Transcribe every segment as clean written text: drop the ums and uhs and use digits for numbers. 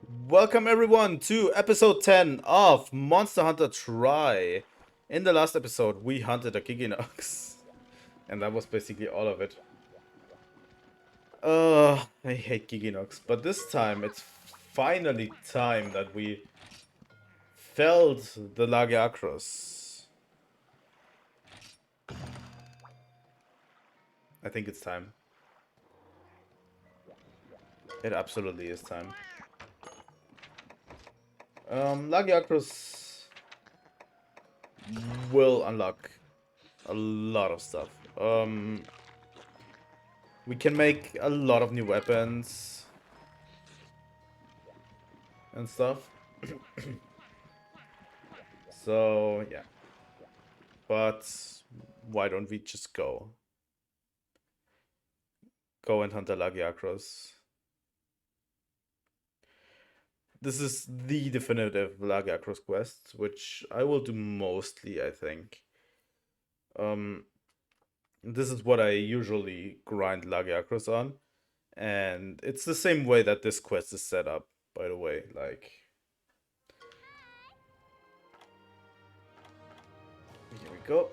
Welcome everyone to episode 10 of Monster Hunter Tri. In the last episode, we hunted a Giginox. And that was basically all of it. I hate Giginox. But this time, it's finally time that we felled the Lagiacrus. I think it's time. It absolutely is time. Lagiacrus will unlock a lot of stuff. We can make a lot of new weapons and stuff. So, yeah. But why don't we just go? Go and hunt the Lagiacrus. This is the definitive Lagiacrus quest, which I will do mostly, I think. Um, this is what I usually grind Lagiacrus on. And it's the same way that this quest is set up, by the way. Like, here we go.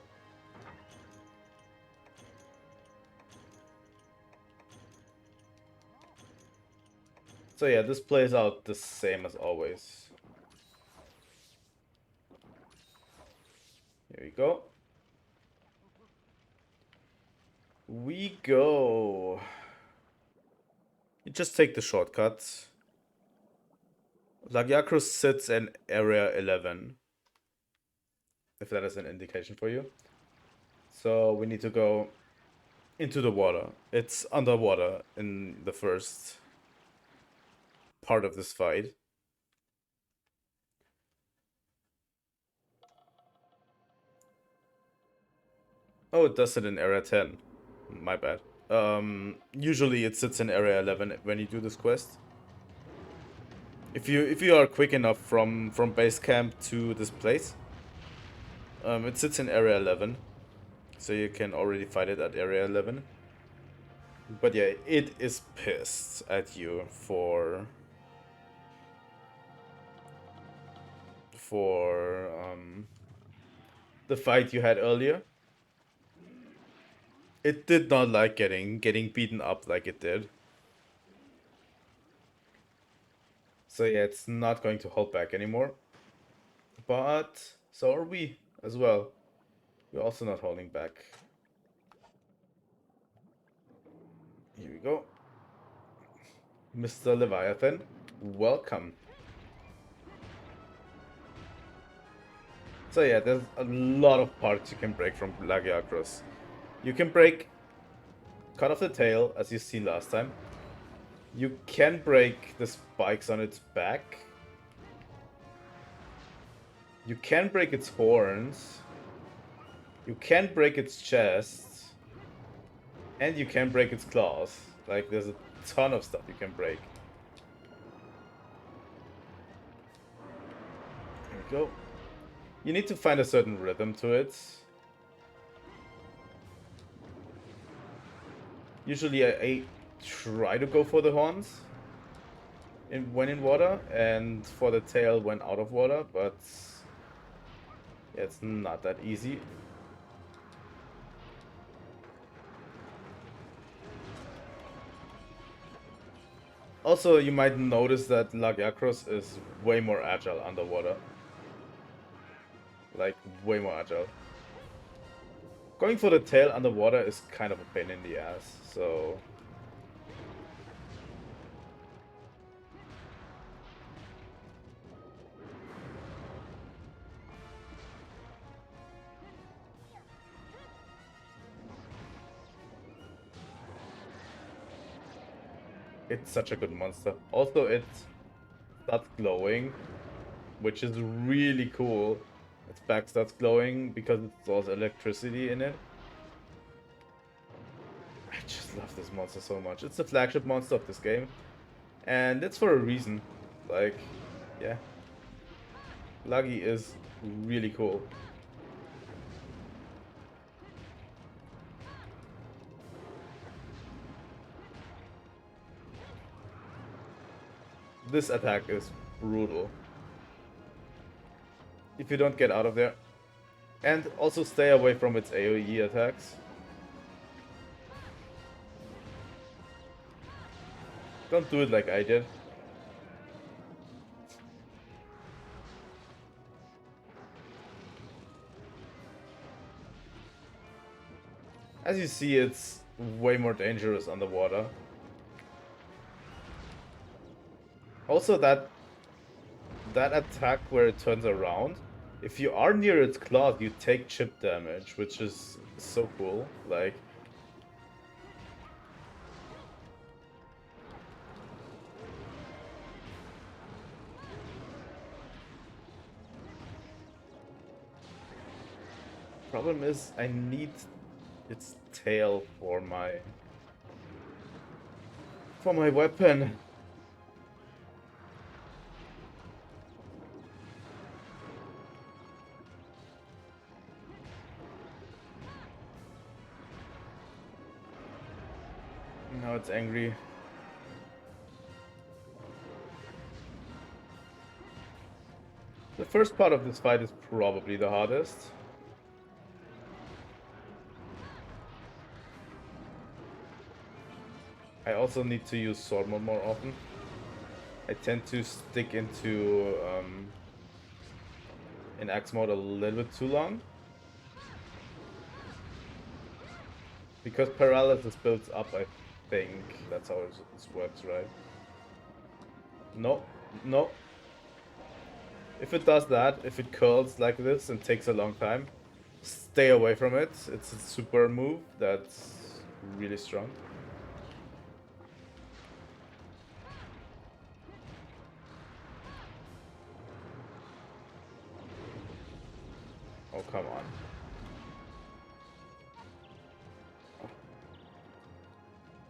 So yeah, this plays out the same as always. Here we go. We go. You just take the shortcut. Lagiacrus sits in area 11. If that is an indication for you. So we need to go into the water. It's underwater in the first part of this fight. Oh, it does sit in area 10. My bad. Usually it sits in area 11 when you do this quest. If you are quick enough from base camp to this place, it sits in area 11, so you can already fight it at area 11. But yeah, it is pissed at you for the fight you had earlier. It did not like getting beaten up like it did. So yeah, it's not going to hold back anymore. But so are we as well. We're also not holding back. Here we go. Mr. Leviathan, welcome. So yeah, there's a lot of parts you can break from Lagiacrus. You can break cut off the tail, as you seen last time. You can break the spikes on its back. You can break its horns. You can break its chest. And you can break its claws. Like, there's a ton of stuff you can break. There we go. You need to find a certain rhythm to it. Usually I try to go for the horns when in water, and for the tail when out of water, but yeah, it's not that easy. Also, you might notice that Lagiacrus is way more agile underwater. Like, way more agile. Going for the tail underwater is kind of a pain in the ass, so... It's such a good monster. Also, it starts glowing, which is really cool. Its back starts glowing because it stores electricity in it. I just love this monster so much. It's the flagship monster of this game. And it's for a reason. Like, yeah. Lagi is really cool. This attack is brutal. If you don't get out of there. And also stay away from its AoE attacks. Don't do it like I did. As you see, it's way more dangerous underwater. Also, that attack where it turns around, if you are near its claws, you take chip damage, which is so cool. Like, problem is I need its tail for my weapon. Now it's angry. The first part of this fight is probably the hardest. I also need to use sword mode more often. I tend to stick into in axe mode a little bit too long. Because paralysis builds up, I think. That's how this works, right? No, no. If it does that, if it curls like this and takes a long time, stay away from it. It's a super move that's really strong. Oh, come on.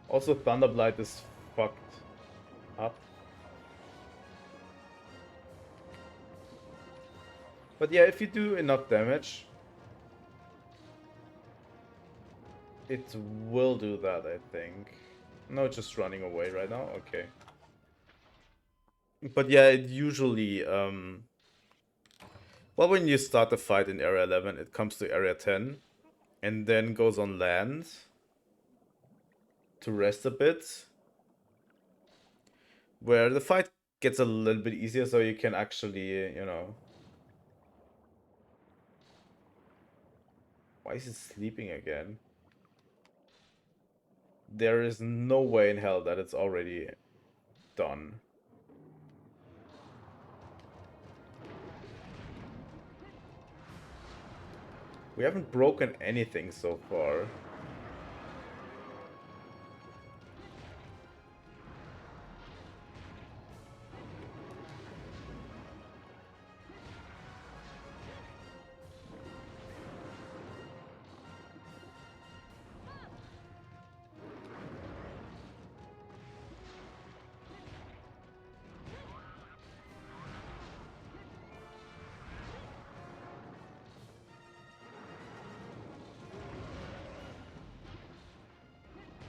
Also, Thunderblight is fucked up. But yeah, if you do enough damage, it will do that, I think. No, it's just running away right now? Okay. But yeah, it usually, well, when you start the fight in Area 11, it comes to Area 10, and then goes on land to rest a bit, where the fight gets a little bit easier, so you can actually, you know... Why is it sleeping again? There is no way in hell that it's already done. We haven't broken anything so far.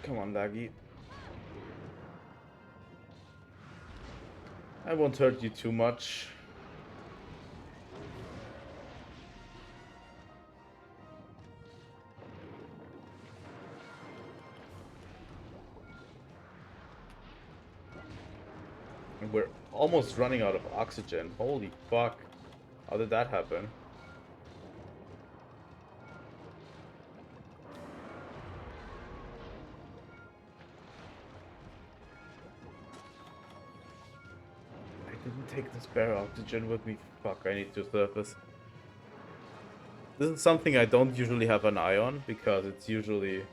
Come on, Laggy. I won't hurt you too much. And we're almost running out of oxygen. Holy fuck. How did that happen? Didn't take the spare oxygen with me. Fuck, I need to surface. This is something I don't usually have an eye on, because it's usually...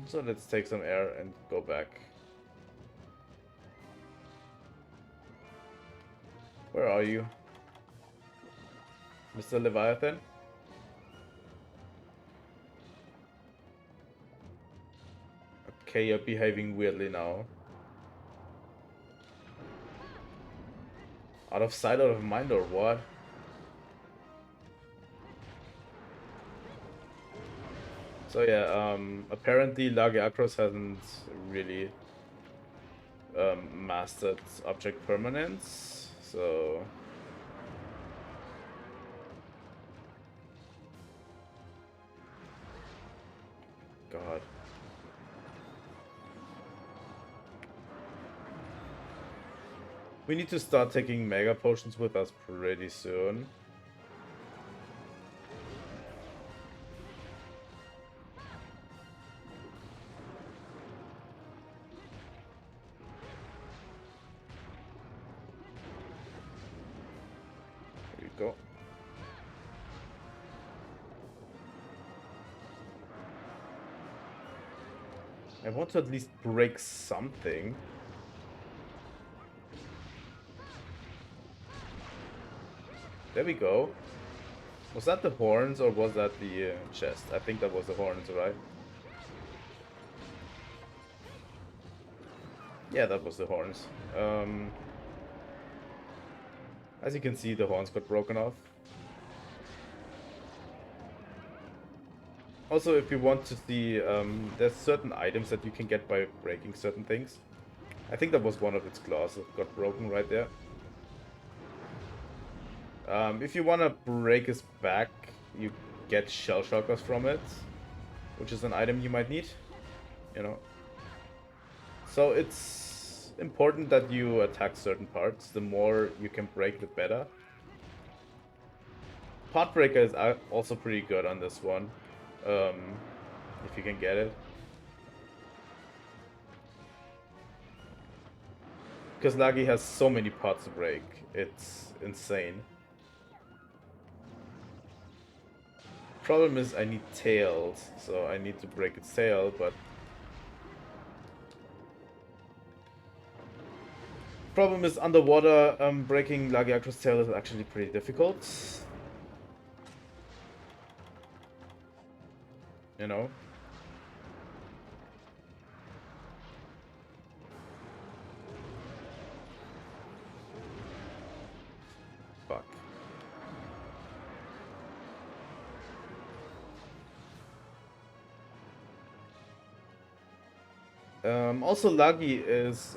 So let's take some air and go back. Where are you? Mr. Leviathan? Okay, you're behaving weirdly now. Out of sight, out of mind, or what? So yeah, apparently Lagiacrus hasn't really mastered object permanence, so God. We need to start taking mega potions with us pretty soon. Here we go. I want to at least break something. There we go. Was that the horns or was that the chest? I think that was the horns, right? Yeah, that was the horns. As you can see, the horns got broken off. Also, if you want to see, there's certain items that you can get by breaking certain things. I think that was one of its claws that got broken right there. If you want to break his back, you get shell shockers from it, which is an item you might need, you know. So it's important that you attack certain parts. The more you can break, the better. Pot breaker is also pretty good on this one, if you can get it. Because Lagi has so many pots to break, it's insane. Problem is I need tails, so I need to break its tail, but problem is underwater, breaking Lagiacrus' tail is actually pretty difficult. You know? Fuck. Also, Lagi is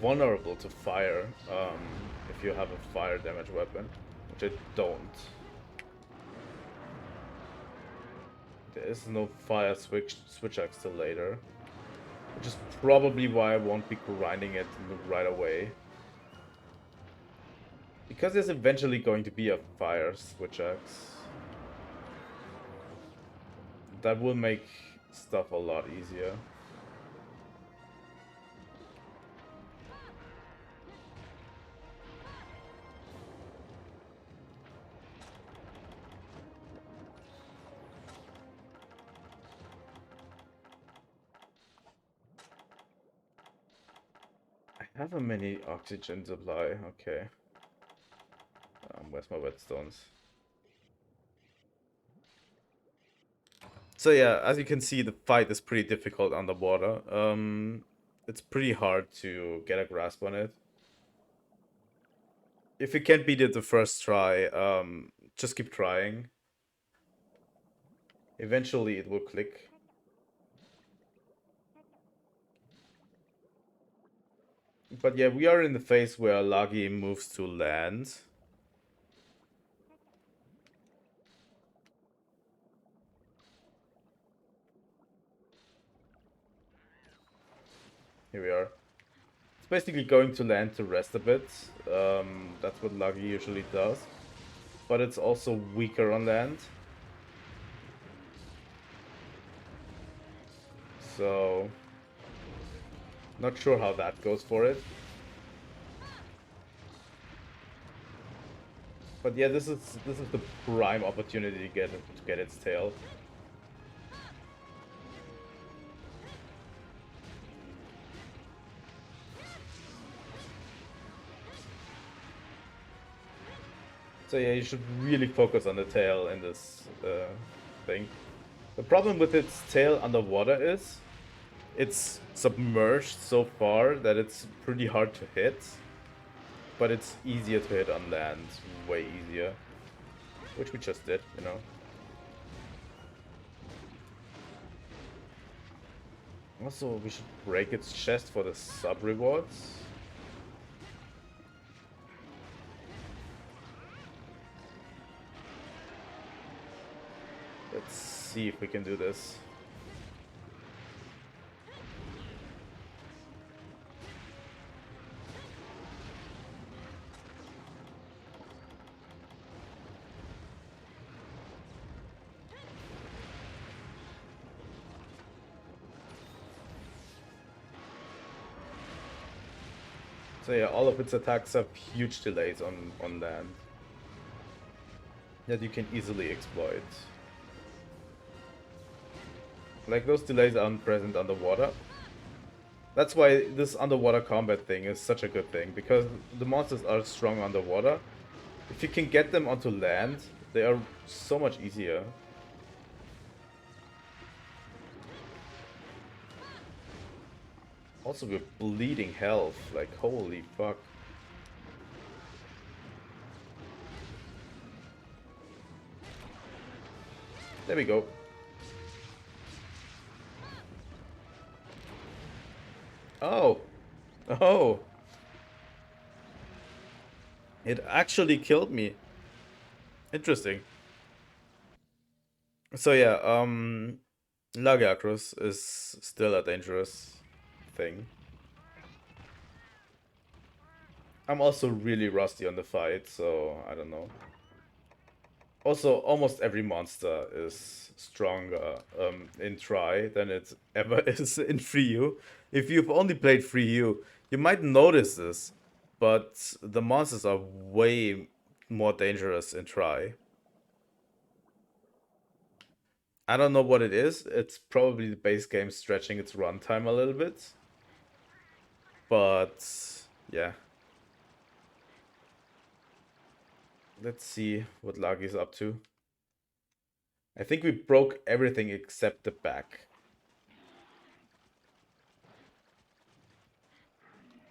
vulnerable to fire if you have a fire damage weapon, which I don't. There is no fire switch axe till later, which is probably why I won't be grinding it right away. Because there's eventually going to be a fire switch axe. That will make stuff a lot easier. I have a mini oxygen supply, okay. Where's my whetstones? So yeah, as you can see, the fight is pretty difficult underwater. It's pretty hard to get a grasp on it. If you can't beat it the first try, just keep trying. Eventually it will click. But yeah, we are in the phase where Lagi moves to land. Here we are. It's basically going to land to rest a bit. That's what Lagi usually does. But it's also weaker on land. So, not sure how that goes for it. But yeah, this is the prime opportunity to get its tail. So yeah, you should really focus on the tail in this thing. The problem with its tail underwater is it's submerged so far that it's pretty hard to hit. But it's easier to hit on land, way easier. Which we just did, you know. Also, we should break its chest for the sub rewards. Let's see if we can do this. So yeah, all of its attacks have huge delays on land that you can easily exploit. Like, those delays aren't present underwater. That's why this underwater combat thing is such a good thing, because the monsters are strong underwater. If you can get them onto land, they are so much easier. Also, we're bleeding health, like, holy fuck. There we go. Oh. Oh. It actually killed me. Interesting. So yeah, Lagiacrus is still a dangerous thing. I'm also really rusty on the fight, so I don't know. Also, almost every monster is stronger in Tri than it ever is in Free U. If you've only played Free U, you might notice this, but the monsters are way more dangerous in Tri. I don't know what it is. It's probably the base game stretching its runtime a little bit. But yeah. Let's see what Lagi's up to. I think we broke everything except the back.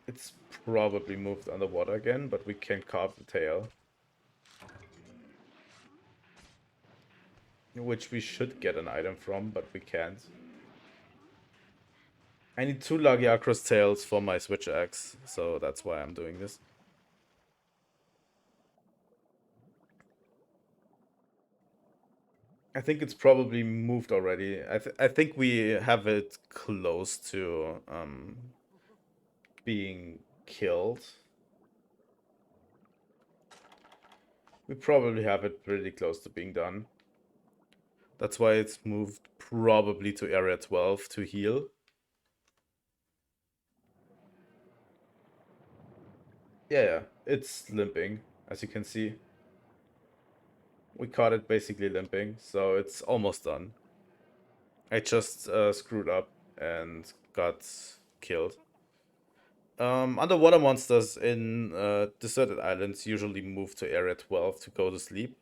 It's probably moved underwater again, but we can carve the tail. Which we should get an item from, but we can't. I need 2 Lagiacrus tails for my Switch axe, so that's why I'm doing this. I think it's probably moved already. I think we have it close to being killed. We probably have it pretty close to being done. That's why it's moved probably to area 12 to heal. Yeah, it's limping, as you can see. We caught it basically limping, so it's almost done. I just screwed up and got killed. Underwater monsters in deserted islands usually move to area 12 to go to sleep.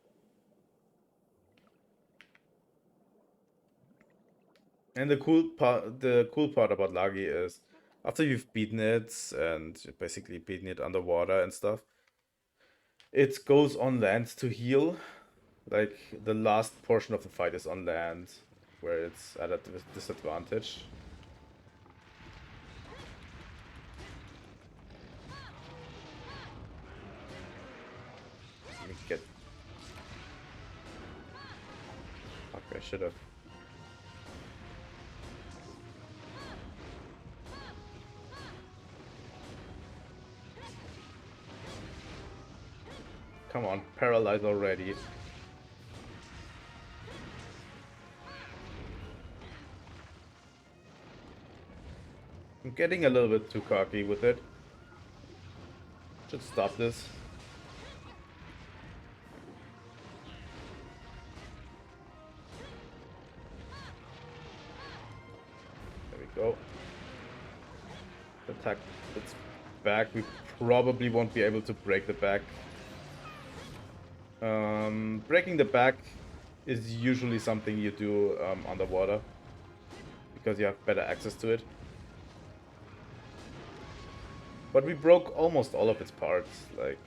And the cool part about Lagi is after you've beaten it and basically beaten it underwater and stuff, it goes on land to heal. Like, the last portion of the fight is on land, where it's at a disadvantage. Let me get... Fuck, I should have... Come on, paralyze already. I'm getting a little bit too cocky with it. Should stop this. There we go. Attack its back. We probably won't be able to break the back. Breaking the back is usually something you do underwater, because you have better access to it. But we broke almost all of its parts, like...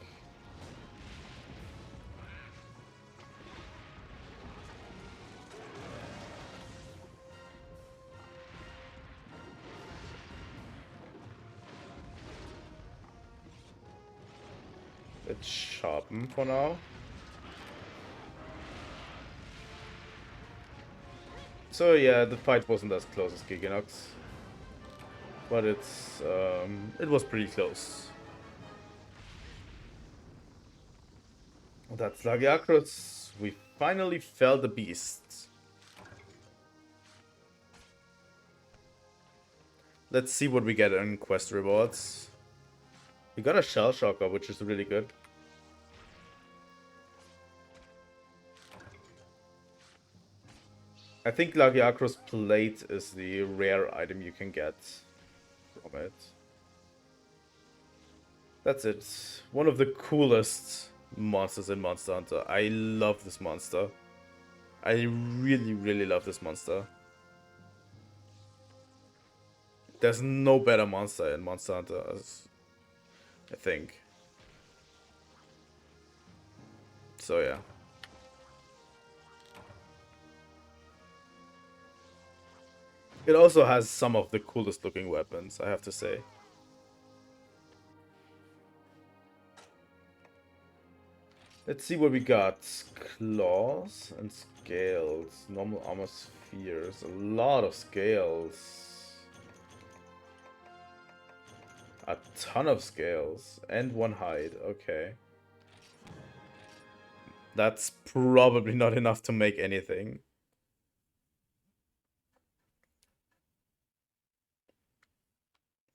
Let's sharpen for now. So yeah, the fight wasn't as close as Giganox, but it was pretty close. That's Lagiacrus. We finally fell the beast. Let's see what we get in quest rewards. We got a Shell Shocker, which is really good. I think Lagiacrus Plate is the rare item you can get from it. That's it. One of the coolest monsters in Monster Hunter. I love this monster. I really, really love this monster. There's no better monster in Monster Hunter, I think. So yeah. It also has some of the coolest looking weapons, I have to say. Let's see what we got. Claws and scales. Normal armor spheres. A lot of scales. A ton of scales. And one hide. Okay. That's probably not enough to make anything.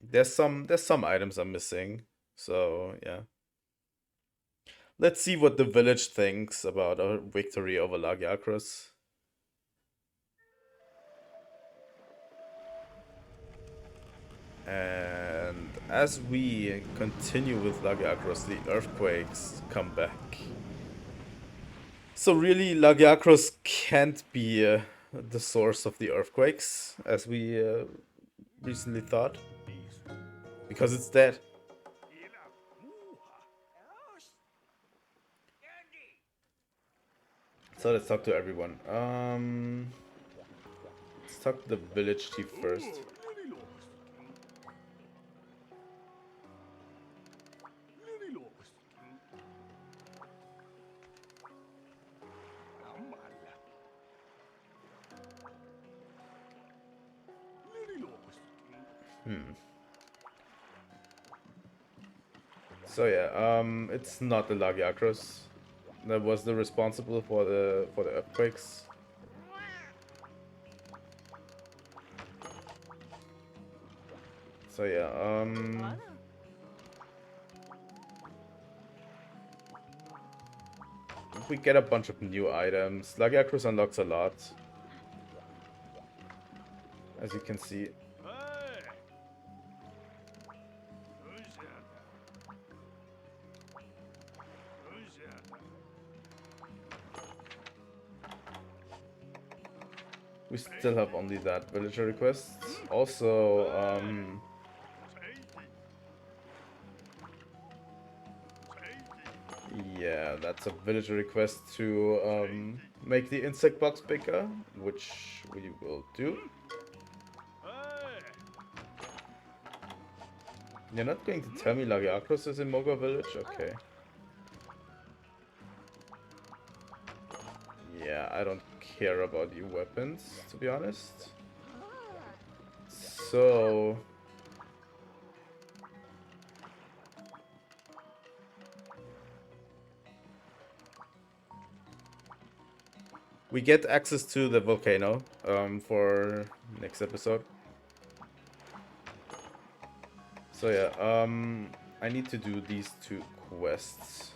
There's some items I'm missing. So yeah. Let's see what the village thinks about our victory over Lagiacrus. And as we continue with Lagiacrus, the earthquakes come back. So really, Lagiacrus can't be the source of the earthquakes, as we recently thought, because it's dead. So let's talk to everyone. Let's talk to the village chief first. So yeah, it's not the Lagiacrus that was the responsible for the earthquakes. So yeah, we get a bunch of new items. Lagiacrus unlocks a lot, as you can see. We still have only that villager request. Also, yeah, that's a villager request to make the insect box bigger, which we will do. You're not going to tell me Lagiacrus is in Moga village? Okay. Yeah, I don't care about your weapons, to be honest. So... we get access to the volcano for next episode. So yeah, I need to do these two quests.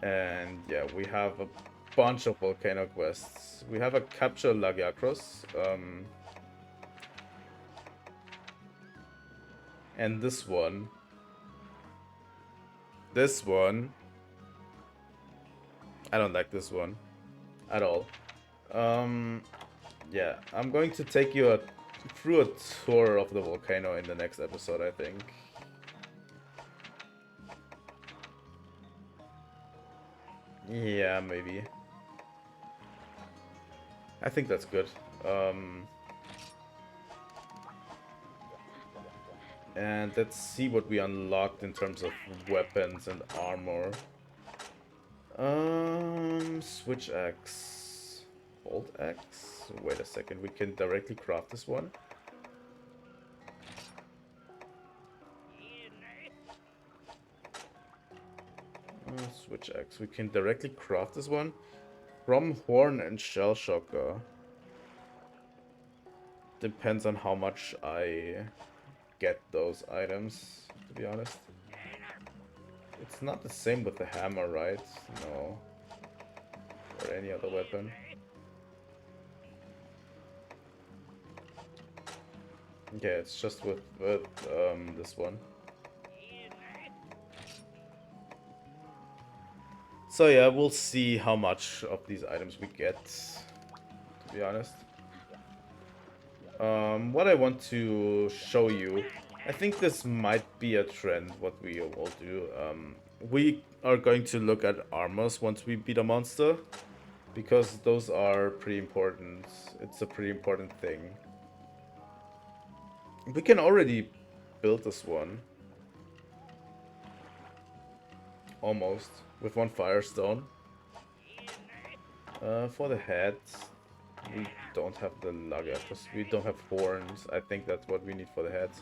And yeah, we have a bunch of volcano quests. We have a capture Lagiacrus. And this one. This one. I don't like this one at all. Yeah, I'm going to take you through a tour of the volcano in the next episode, I think. Yeah, maybe. I think that's good. And let's see what we unlocked in terms of weapons and armor. Switch axe. Bolt axe? Wait a second, we can directly craft this one. Switch axe. We can directly craft this one from horn and shell shocker. Depends on how much I get those items, to be honest. It's not the same with the hammer, right? No. Or any other weapon. Okay, it's just with this one. So yeah, we'll see how much of these items we get, to be honest. What I want to show you, I think this might be a trend, what we will do. We are going to look at armors once we beat a monster, because those are pretty important. It's a pretty important thing. We can already build this one. Almost. With one firestone. For the head, we don't have the Lagiacrus. We don't have horns. I think that's what we need for the heads.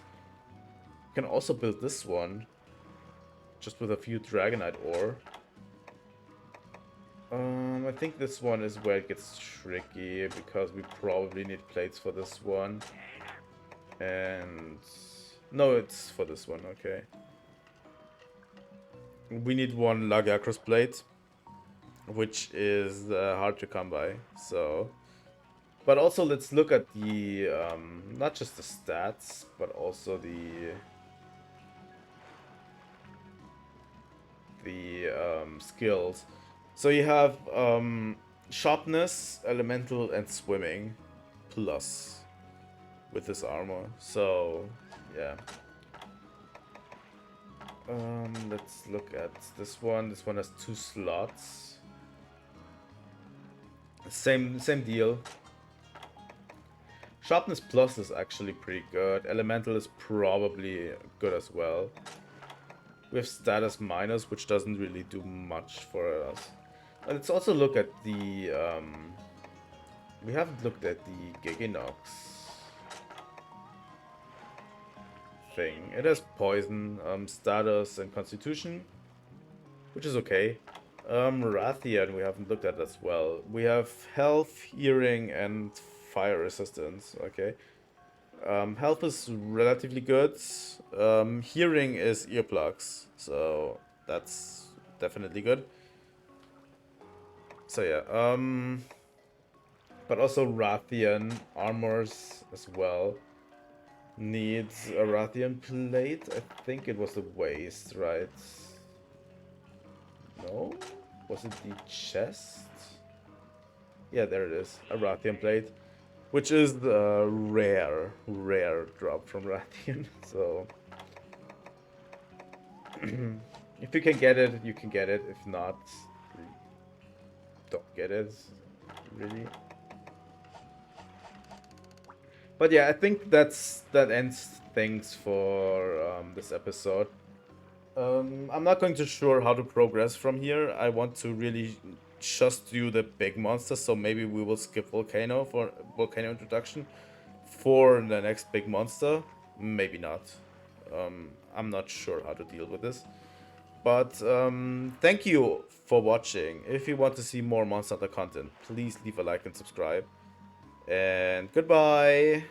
We can also build this one. Just with a few Dragonite ore. I think this one is where it gets tricky, because we probably need plates for this one. And... no, it's for this one, okay. We need one Lagiacrus plate, which is hard to come by, so... But also let's look at the, not just the stats, but also the skills. So you have sharpness, elemental, and swimming plus with this armor. So yeah. Let's look at this one. This one has 2 slots. Same deal. Sharpness plus is actually pretty good. Elemental is probably good as well. We have status minus, which doesn't really do much for us. But let's also look at the... we haven't looked at the Giginox thing. It has poison, status, and constitution, which is okay. Rathian we haven't looked at as well. We have health, hearing, and fire resistance. Okay. Health is relatively good. Hearing is earplugs, so that's definitely good. So yeah. But also Rathian armors as well. Needs a Rathian plate. I think it was the waist, right? No? Was it the chest? Yeah, there it is. A Rathian plate. Which is the rare drop from Rathian. So... if you can get it, you can get it. If not, don't get it. Really. But yeah, I think that ends things for this episode. I'm not going to sure how to progress from here. I want to really just do the big monster, so maybe we will skip Volcano for Volcano introduction for the next big monster. Maybe not. I'm not sure how to deal with this. But thank you for watching. If you want to see more Monster Hunter content, please leave a like and subscribe. And goodbye!